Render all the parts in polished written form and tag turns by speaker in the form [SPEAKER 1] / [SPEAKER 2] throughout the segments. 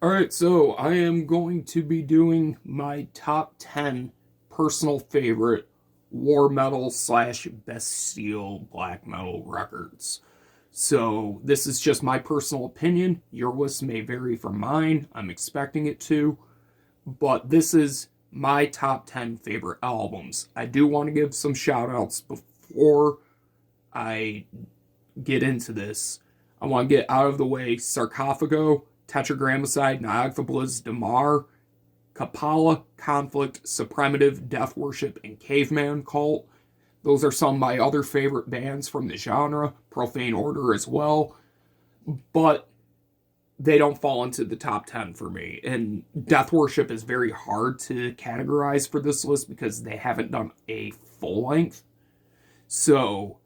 [SPEAKER 1] Alright, so I am going to be doing my top 10 personal favorite war metal slash bestial black metal records. So this is just my personal opinion. Your list may vary from mine. I'm expecting it to. But this is my top 10 favorite albums. I do want to give some shout outs before I get into this. I want to get out of the way Sarcophago, Tetragrammicide, Niagfablas, Damar, Kapala, Conflict, Supremative, Death Worship, and Caveman Cult. Those are some of my other favorite bands from the genre, Profane Order as well, but they don't fall into the top 10 for me. And Death Worship is very hard to categorize for this list because they haven't done a full length. So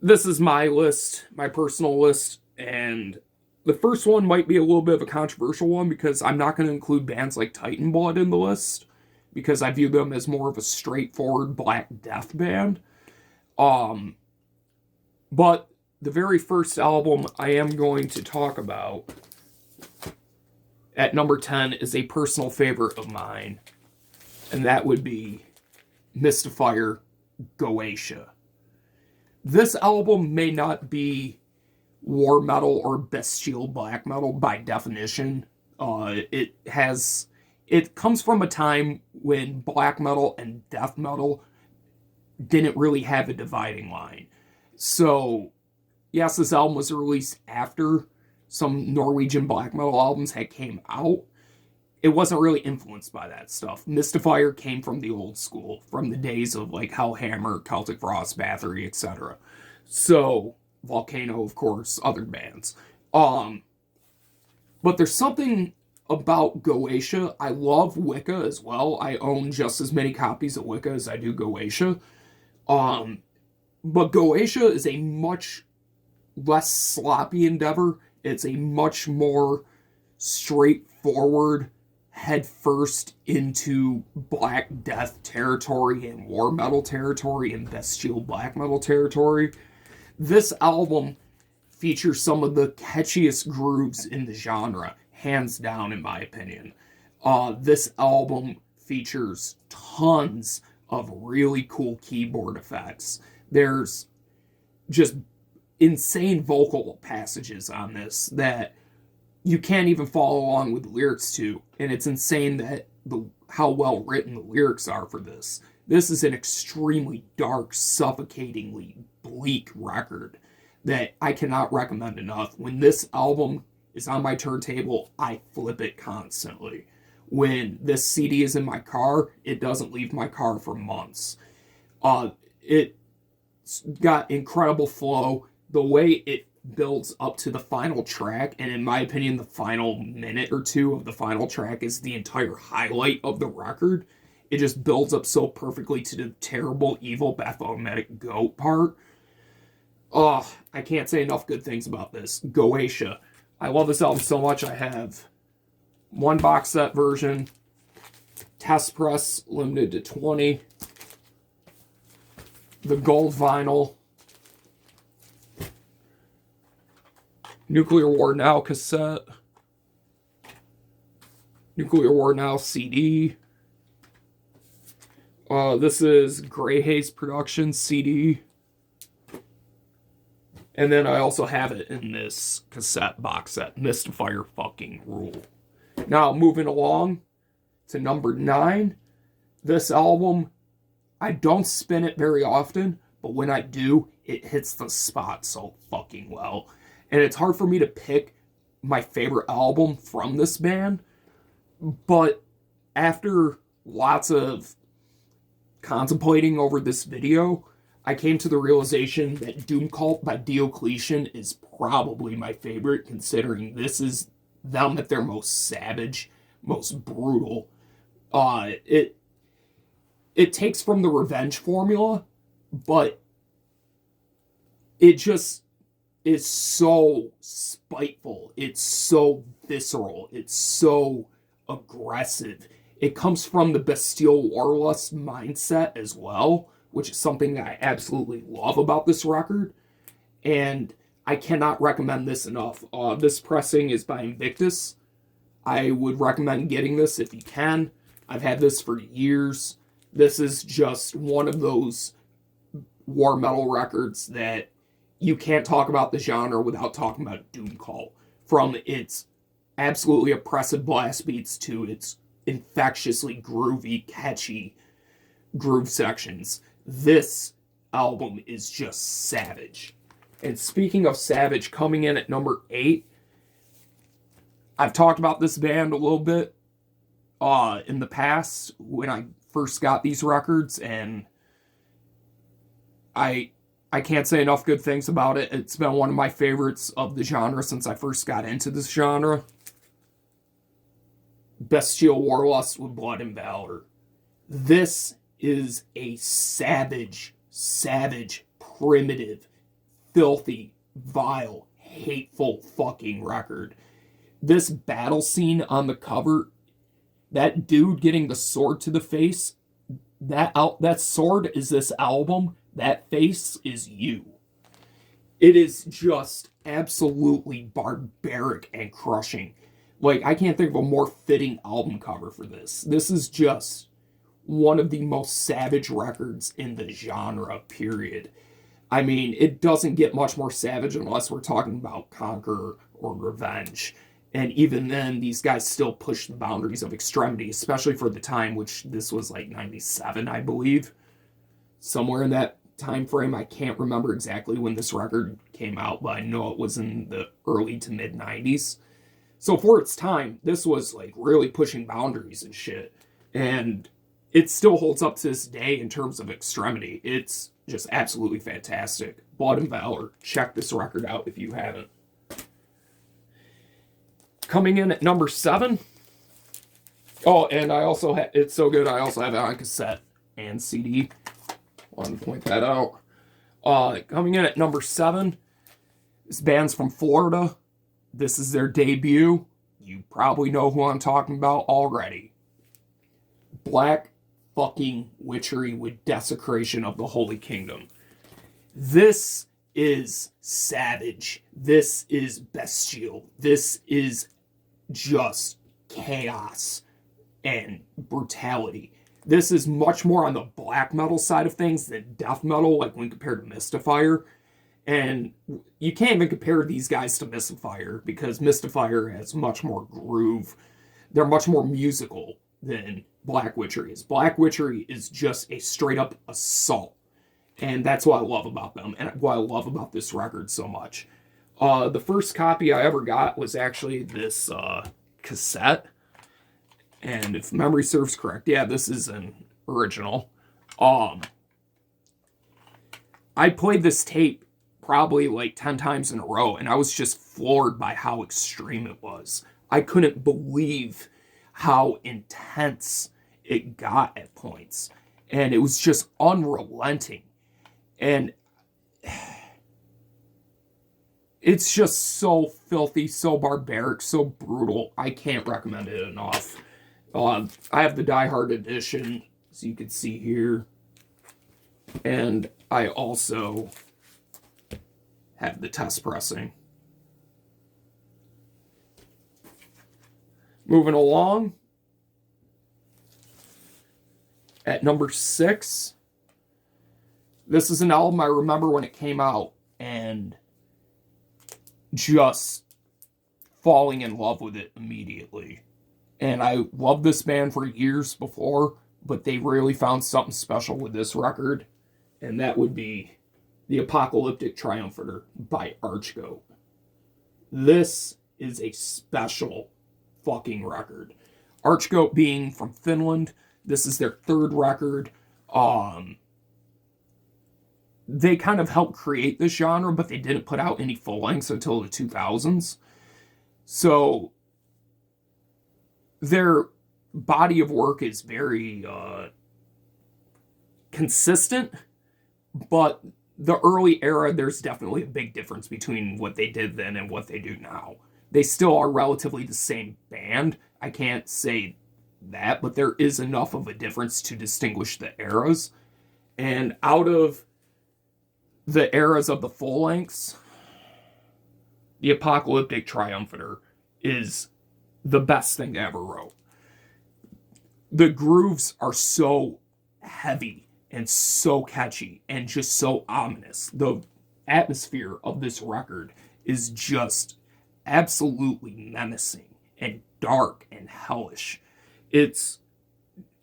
[SPEAKER 1] this is my list, my personal list, and the first one might be a little bit of a controversial one because I'm not going to include bands like Titan Blood in the list because I view them as more of a straightforward Black Death band. But the very first album I am going to talk about at number 10 is a personal favorite of mine, and that would be Mystifier, Goetia. This album may not be war metal or bestial black metal by definition. It comes from a time when black metal and death metal didn't really have a dividing line. So, yes, this album was released after some Norwegian black metal albums had came out. It wasn't really influenced by that stuff. Mystifier came from the old school, from the days of like Hellhammer, Celtic Frost, Bathory, etc. So, Volcano, of course, other bands. But there's something about Goetia. I love Wicca as well. I own just as many copies of Wicca as I do Goetia. But Goetia is a much less sloppy endeavor. It's a much more straightforward, head first into Black Death territory and war metal territory and bestial black metal territory. This album features some of the catchiest grooves in the genre, hands down, in my opinion. This album features tons of really cool keyboard effects. There's just insane vocal passages on this that you can't even follow along with the lyrics to, and it's insane that how well written the lyrics are for this. This is an extremely dark, suffocatingly bleak record that I cannot recommend enough. When this album is on my turntable, I flip it constantly. When this CD is in my car, it doesn't leave my car for months. It's got incredible flow. The way it builds up to the final track, and in my opinion, the final minute or two of the final track is the entire highlight of the record. It just builds up so perfectly to the terrible, evil, Baphomet goat part. Oh, I can't say enough good things about this. Goetia. I love this album so much. I have one box set version, test press, limited to 20, the gold vinyl, Nuclear War Now cassette, Nuclear War Now CD. This is Grey Haze Productions CD. And then I also have it in this cassette box set. Mystifier fucking rule. Now, moving along to number 9. This album, I don't spin it very often, but when I do, it hits the spot so fucking well. And it's hard for me to pick my favorite album from this band, but after lots of contemplating over this video, I came to the realization that Doom Cult by Diocletian is probably my favorite, considering this is them at their most savage, most brutal. It takes from the Revenge formula, but it just is so spiteful. It's so visceral. It's so aggressive. It comes from the Bestial Warlust mindset as well, which is something that I absolutely love about this record. And I cannot recommend this enough. This pressing is by Invictus. I would recommend getting this if you can. I've had this for years. This is just one of those war metal records that you can't talk about the genre without talking about Doom Cult. From its absolutely oppressive blast beats to its infectiously groovy, catchy groove sections. This album is just savage. And speaking of savage, coming in at number 8, I've talked about this band a little bit in the past when I first got these records, and I can't say enough good things about it. It's been one of my favorites of the genre since I first got into this genre. Bestial Warlust with Blood and Valor. This is a savage, primitive, filthy, vile, hateful fucking record. This battle scene on the cover, that dude getting the sword to the face, that sword is this album, that face is you. It is just absolutely barbaric and crushing. Like, I can't think of a more fitting album cover for this. This is just one of the most savage records in the genre, period. I mean, it doesn't get much more savage unless we're talking about Conqueror or Revenge. And even then, these guys still push the boundaries of extremity, especially for the time, which this was like 97, I believe. Somewhere in that time frame. I can't remember exactly when this record came out, but I know it was in the early to mid 90s. So for its time, this was like really pushing boundaries and shit. And it still holds up to this day in terms of extremity. It's just absolutely fantastic. Blood and Valor. Check this record out if you haven't. Coming in at number 7. Oh, and I also have, it's so good, I also have it on cassette and CD. Wanted to point that out. Coming in at number 7. This band's from Florida. This is their debut. You probably know who I'm talking about already. Black fucking Witchery with Desecration of the Holy Kingdom. This is savage. This is bestial. This is just chaos and brutality. This is much more on the black metal side of things than death metal, like when compared to Mystifier. And you can't even compare these guys to Mystifier, because Mystifier has much more groove. They're much more musical than Black Witchery is. Black Witchery is just a straight up assault. And that's what I love about them, and what I love about this record so much. The first copy I ever got was actually this cassette. And if memory serves correct, yeah, this is an original. I played this tape probably like 10 times in a row, and I was just floored by how extreme it was. I couldn't believe how intense it got at points. And it was just unrelenting. And it's just so filthy, so barbaric, so brutal. I can't recommend it enough. I have the Die Hard edition, as you can see here. And I also have the test pressing. Moving along. At number 6. This is an album I remember when it came out, and just falling in love with it immediately. And I loved this band for years before, but they really found something special with this record, and that would be The Apocalyptic Triumpher by Archgoat. This is a special fucking record. Archgoat being from Finland, this is their 3rd record. They kind of helped create this genre, but they didn't put out any full lengths until the 2000s. So their body of work is very consistent, but the early era, there's definitely a big difference between what they did then and what they do now. They still are relatively the same band. I can't say that, but there is enough of a difference to distinguish the eras. And out of the eras of the full lengths, the Apocalyptic Triumphator is the best thing I ever wrote. The grooves are so heavy and so catchy and just so ominous. The atmosphere of this record is just absolutely menacing and dark and hellish. It's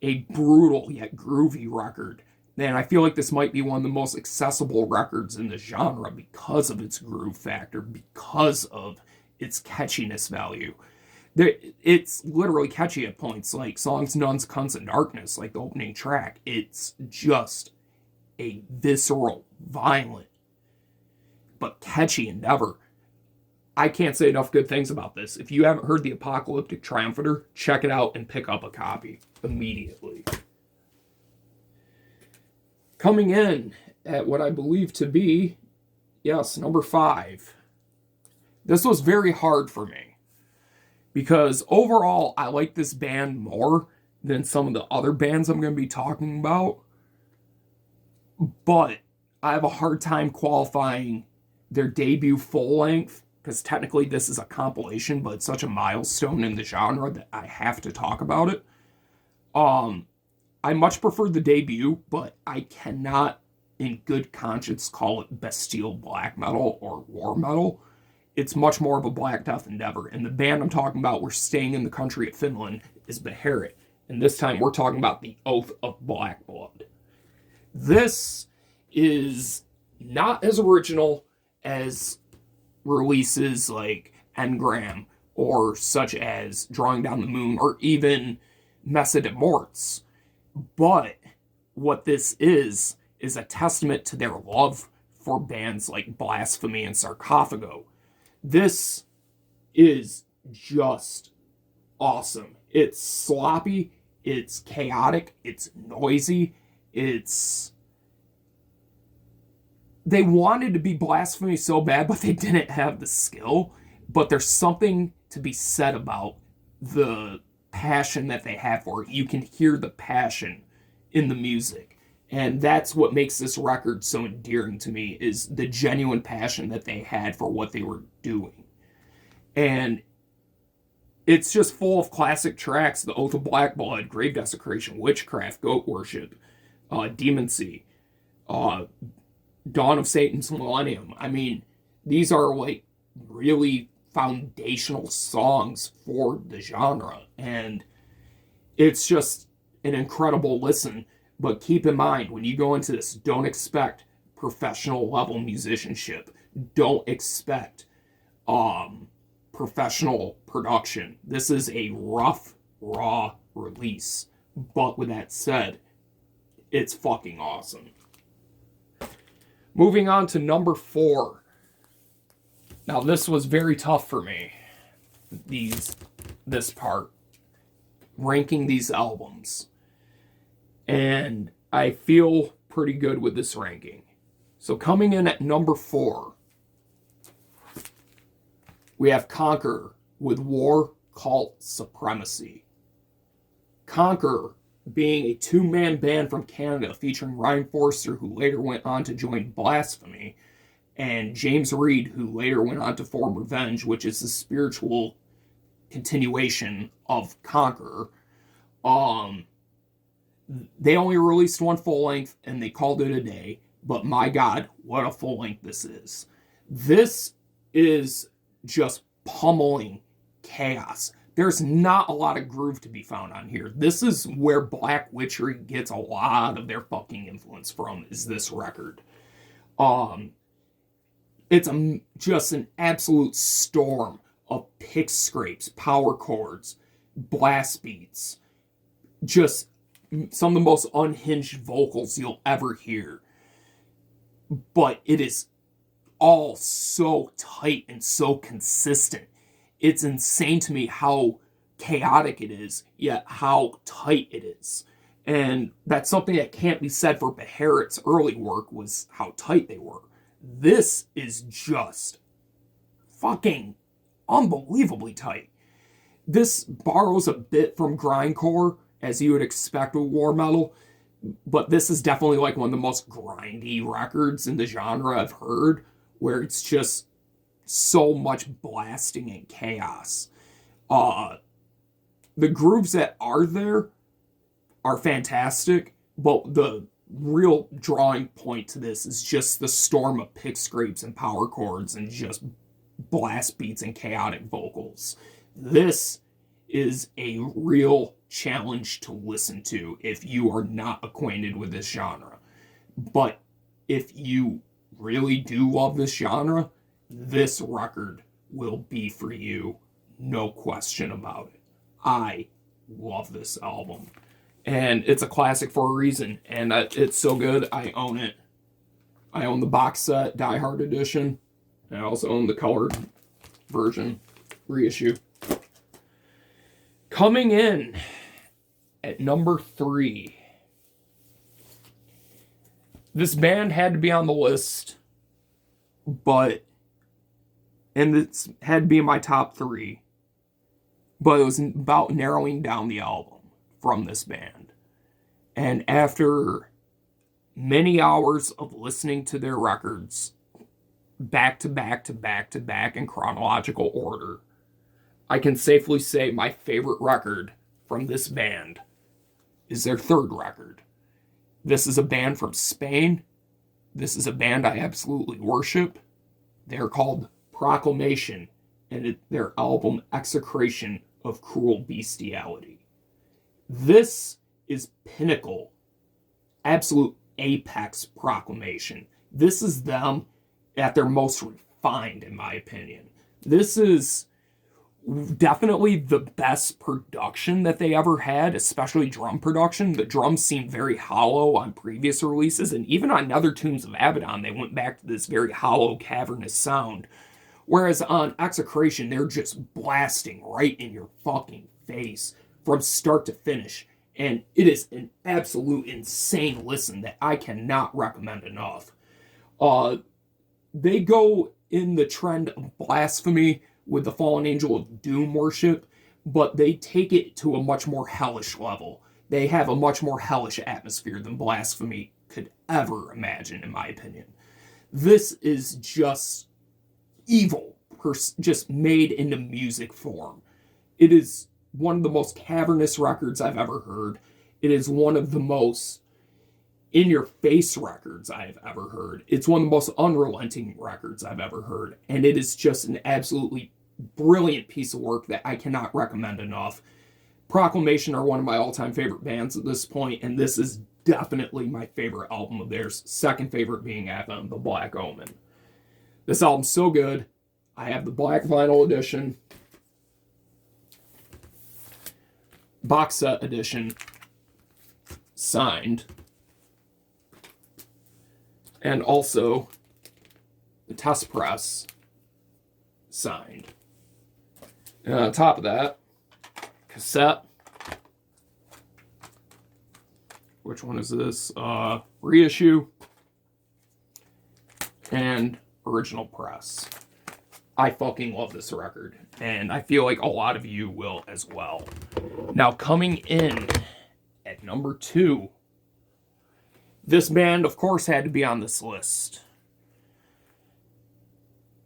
[SPEAKER 1] a brutal yet groovy record. And I feel like this might be one of the most accessible records in the genre because of its groove factor, because of its catchiness value. It's literally catchy at points, like songs Nuns, Cunts, and Darkness, like the opening track. It's just a visceral, violent, but catchy endeavor. I can't say enough good things about this. If you haven't heard the Apocalyptic Triumphator, check it out and pick up a copy immediately. Coming in at what I believe to be, yes, number 5. This was very hard for me, because overall I like this band more than some of the other bands I'm going to be talking about, but I have a hard time qualifying their debut full length, because technically this is a compilation, but it's such a milestone in the genre that I have to talk about it. I much prefer the debut, but I cannot in good conscience call it Bestial black metal or war metal. It's much more of a Black Death endeavor. And the band I'm talking about, we're staying in the country of Finland, is Beherit. And this time we're talking about the Oath of Black Blood. This is not as original as releases like Engram or such as Drawing Down the Moon or even Messe de Morts. But what this is a testament to their love for bands like Blasphemy and Sarcophago. This is just awesome. It's sloppy, it's chaotic, it's noisy, they wanted to be Blasphemy so bad, but they didn't have the skill. But there's something to be said about the passion that they have for it. You can hear the passion in the music. And that's what makes this record so endearing to me, is the genuine passion that they had for what they were doing. And it's just full of classic tracks: The Oath of Black Blood, Grave Desecration, Witchcraft, Goat Worship, Demoncy, Dawn of Satan's Millennium. I mean, these are like really foundational songs for the genre, and it's just an incredible listen. But keep in mind, when you go into this, don't expect professional level musicianship. Don't expect professional production. This is a rough, raw release. But with that said, it's fucking awesome. Moving on to number 4. Now, this was very tough for me. This part. Ranking these albums. And I feel pretty good with this ranking. So coming in at number 4, we have Conqueror with War, Cult, Supremacy. Conqueror being a 2-man band from Canada featuring Ryan Forster, who later went on to join Blasphemy, and James Reed, who later went on to form Revenge, which is the spiritual continuation of Conqueror. They only released one full length and they called it a day, but my God, what a full length this is. This is just pummeling chaos. There's not a lot of groove to be found on here. This is where Black Witchery gets a lot of their fucking influence from, is this record. It's just an absolute storm of pick scrapes, power chords, blast beats, just some of the most unhinged vocals you'll ever hear. But it is all so tight and so consistent. It's insane to me how chaotic it is, yet how tight it is. And that's something that can't be said for Beherit's early work, was how tight they were. This is just fucking unbelievably tight. This borrows a bit from grindcore, as you would expect with war metal, but this is definitely like one of the most grindy records in the genre I've heard, where it's just so much blasting and chaos. The grooves that are there are fantastic, but the real drawing point to this is just the storm of pick scrapes and power chords and just blast beats and chaotic vocals. This is a real challenge to listen to if you are not acquainted with this genre. But if you really do love this genre, this record will be for you, no question about it. I love this album. And it's a classic for a reason. And it's so good, I own it. I own the box set, Die Hard edition. And I also own the colored version, reissue. Coming in at number 3. This band had to be on the list, and it had to be in my top 3. But it was about narrowing down the album from this band. And after many hours of listening to their records, back to back to back to back in chronological order, I can safely say my favorite record from this band is their 3rd record. This is a band from Spain. This is a band I absolutely worship. They're called Proclamation, and their album Execration of Cruel Bestiality. This is pinnacle, absolute apex Proclamation. This is them at their most refined, in my opinion. This is definitely the best production that they ever had, especially drum production. The drums seemed very hollow on previous releases, and even on Nether Tombs of Abaddon, they went back to this very hollow, cavernous sound. Whereas on Execration, they're just blasting right in your fucking face from start to finish. And it is an absolute insane listen that I cannot recommend enough. They go in the trend of blasphemy with the Fallen Angel of Doom worship, but they take it to a much more hellish level. They have a much more hellish atmosphere than blasphemy could ever imagine, in my opinion. This is just evil, just made into music form. It is one of the most cavernous records I've ever heard. It is one of the most in-your-face records I have ever heard. It's one of the most unrelenting records I've ever heard. And it is just an absolutely brilliant piece of work that I cannot recommend enough. Proclamation are one of my all-time favorite bands at this point, and this is definitely my favorite album of theirs. Second favorite being Atom, The Black Omen. This album's so good. I have the black vinyl edition, box set edition, signed, and also the test press, signed. And on top of that, cassette. Which one is this? Reissue. And original press. I fucking love this record. And I feel like a lot of you will as well. Now, coming in at number 2. This band, of course, had to be on this list.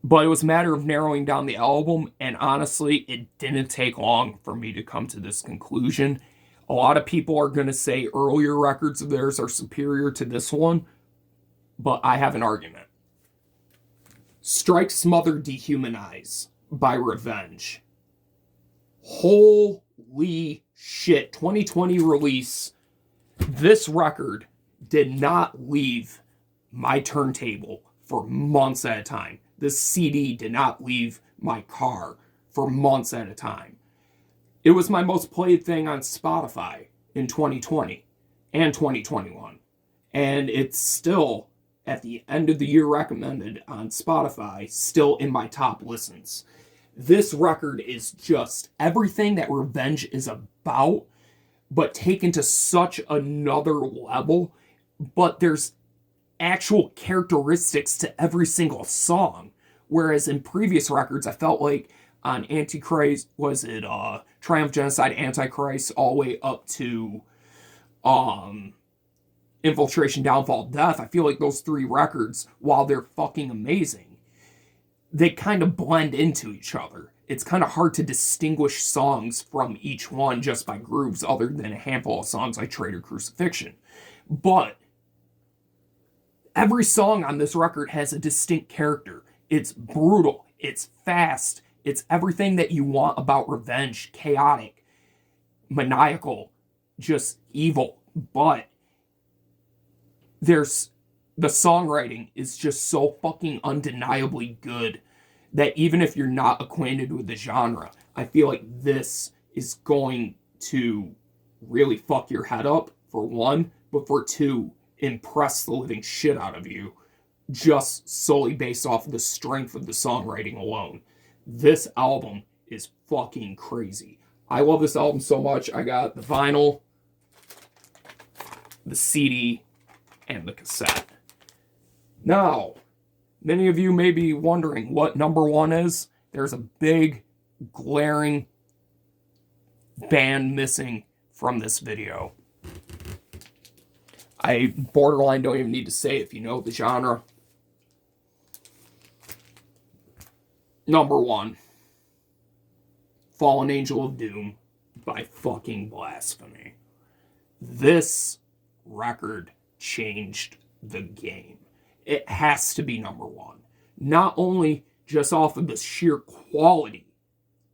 [SPEAKER 1] But it was a matter of narrowing down the album, and honestly, it didn't take long for me to come to this conclusion. A lot of people are going to say earlier records of theirs are superior to this one, but I have an argument. Strike, Smother, Dehumanize by Revenge. Holy shit, 2020 release. This record did not leave my turntable for months at a time. This CD did not leave my car for months at a time. It was my most played thing on Spotify in 2020 and 2021. And it's still, at the end of the year recommended on Spotify, still in my top listens. This record is just everything that Revenge is about, but taken to such another level. But there's actual characteristics to every single song. Whereas in previous records, I felt like on Antichrist, was it Triumph, Genocide, Antichrist, all the way up to Infiltration, Downfall, Death. I feel like those 3 records, while they're fucking amazing, they kind of blend into each other. It's kind of hard to distinguish songs from each one just by grooves, other than a handful of songs like Traitor Crucifixion. But every song on this record has a distinct character. It's brutal, it's fast, it's everything that you want about revenge, chaotic, maniacal, just evil. But the songwriting is just so fucking undeniably good that even if you're not acquainted with the genre, I feel like this is going to really fuck your head up, for one, but for two, impress the living shit out of you, just solely based off of the strength of the songwriting alone. This album is fucking crazy. I love this album so much. I got the vinyl, the CD, and the cassette. Now, many of you may be wondering what number one is. There's a big, glaring band missing from this video. I borderline don't even need to say if you know the genre. Number one, Fallen Angel of Doom by fucking Blasphemy. This record changed the game. It has to be number one. Not only just off of the sheer quality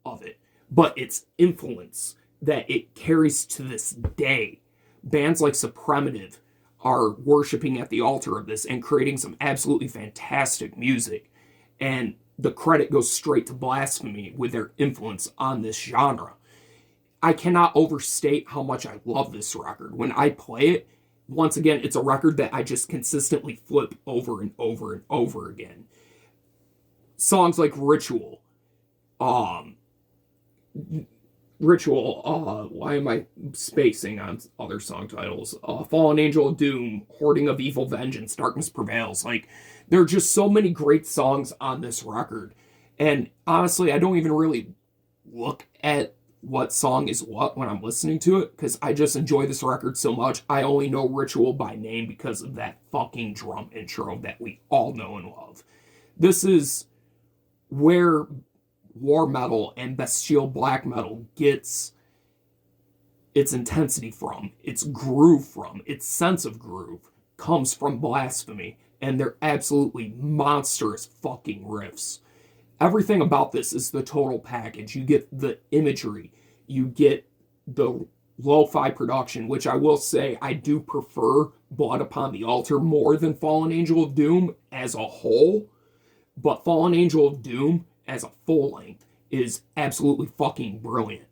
[SPEAKER 1] of it, but its influence that it carries to this day. Bands like Supremative are worshiping at the altar of this and creating some absolutely fantastic music. And the credit goes straight to Blasphemy with their influence on this genre. I cannot overstate how much I love this record. When I play it, once again, it's a record that I just consistently flip over and over and over again. Songs like Ritual, why am I spacing on other song titles? Fallen Angel of Doom, Hoarding of Evil Vengeance, Darkness Prevails. Like, there are just so many great songs on this record. And honestly, I don't even really look at what song is what when I'm listening to it, because I just enjoy this record so much. I only know Ritual by name because of that fucking drum intro that we all know and love. This is where war metal and bestial black metal gets its intensity from, its groove from, its sense of groove comes from Blasphemy, and they're absolutely monstrous fucking riffs. Everything about this is the total package. You get the imagery, you get the lo-fi production, which I will say I do prefer Blood Upon the Altar more than Fallen Angel of Doom as a whole, but Fallen Angel of Doom as a full length is absolutely fucking brilliant.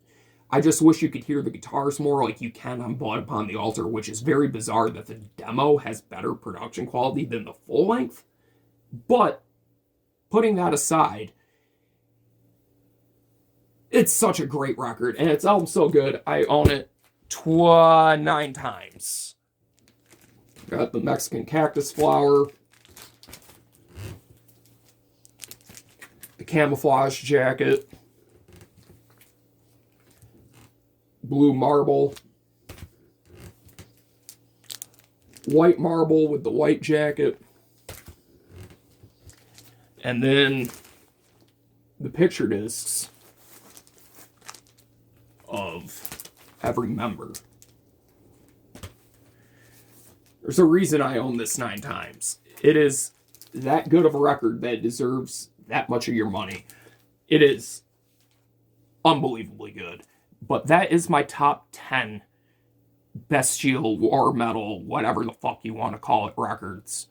[SPEAKER 1] I just wish you could hear the guitars more like you can on Blood Upon the Altar, which is very bizarre that the demo has better production quality than the full length. But putting that aside, it's such a great record, and its album's so good, I own it 9 times. Got the Mexican Cactus Flower, the camouflage jacket, blue marble, white marble with the white jacket, and then the picture discs of every member. There's a reason I own this 9 times. It is that good of a record that deserves that much of your money. It is unbelievably good. But that is my top 10 bestial, war metal, whatever the fuck you want to call it, records.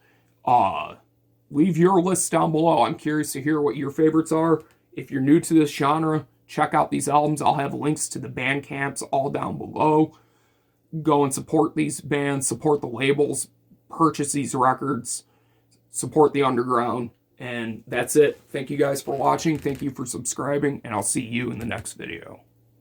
[SPEAKER 1] Leave your list down below. I'm curious to hear what your favorites are. If you're new to this genre, check out these albums. I'll have links to the band camps all down below. Go and support these bands, support the labels, purchase these records, support the underground. And that's it. Thank you guys for watching. Thank you for subscribing, and I'll see you in the next video.